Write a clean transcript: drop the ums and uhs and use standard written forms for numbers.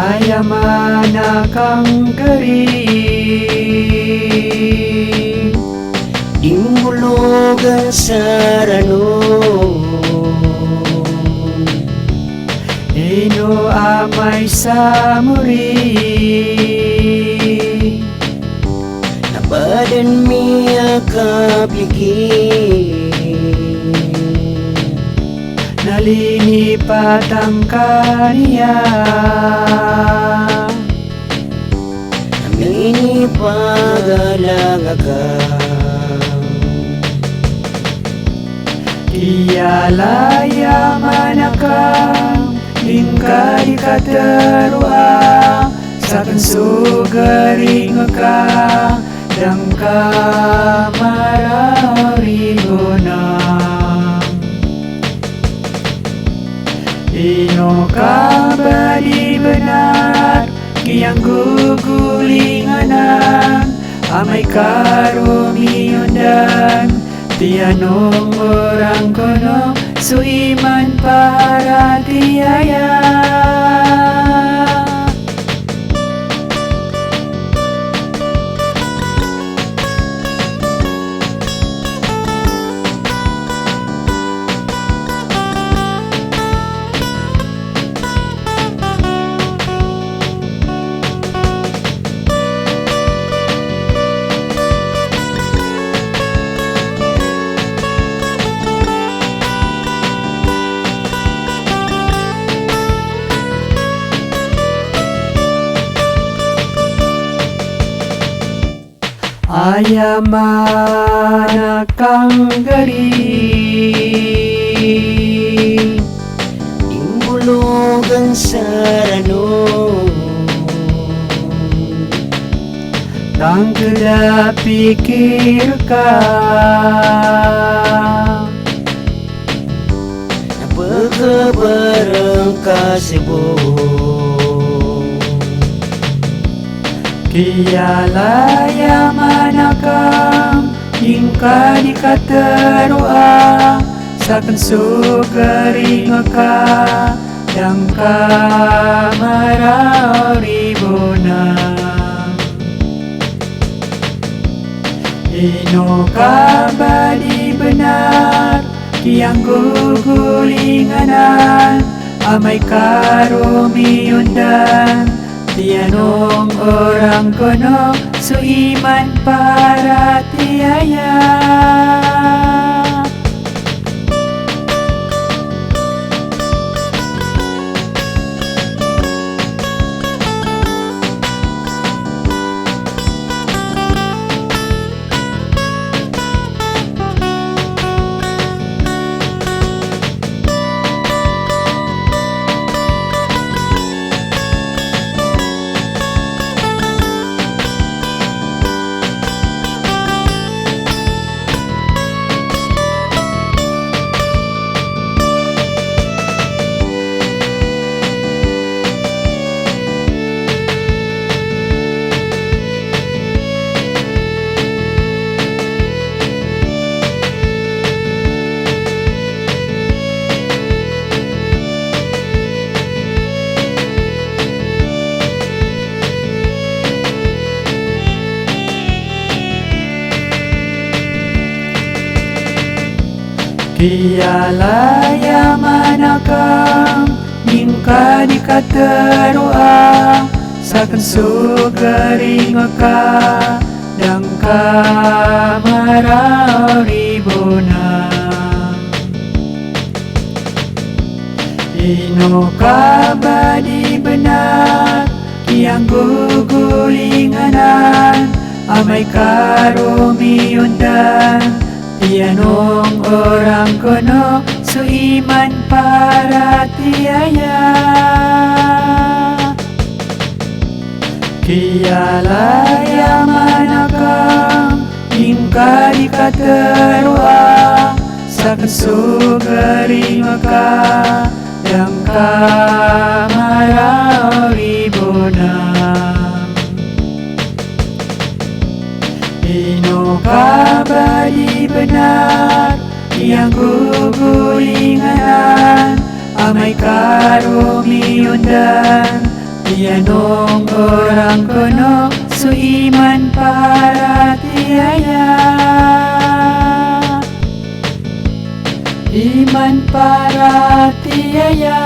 Ayamana kang garing Dimulugan sa ranong Ino amay sa muri Nabadan miya kapigin Nalinipat ang kaniya Namini pagalangagaw Iyalaya manakang Ingka di katerua Sakan sugaring ka Dangka mararibunang Ino ka ba di benar Kiyang gugulinganan Amay karumiundan Tianong orang kono Suiman para tiaya Ayamana kang garing Dimulugan sa ranong Nang kada pikir ka Napagkabarang kasibong Kiyalaya manakang Ingka di katerua Sakan sugaring ka Dangka mararibunang Ino ka ba di benar Kiyang gugulinganan Amay karumiundan Tianong orang kono Suiman para tiaya Kiyalaya manakang Ingka di katerua Sakan sugaring ka Dangka mararibunang Ino ka ba di benar Kiyang gugulinganan Amay karumiundan Tianong orang kono Suiman para tiaya Kiyalaya manakang Ingka di katerua Sakan sugaring ka Dangka mararibunang Ino ka ba di benar Yang gugulinganan Amay karumiundan Yanong orang kono su iman para tiaya, iman para tiaya.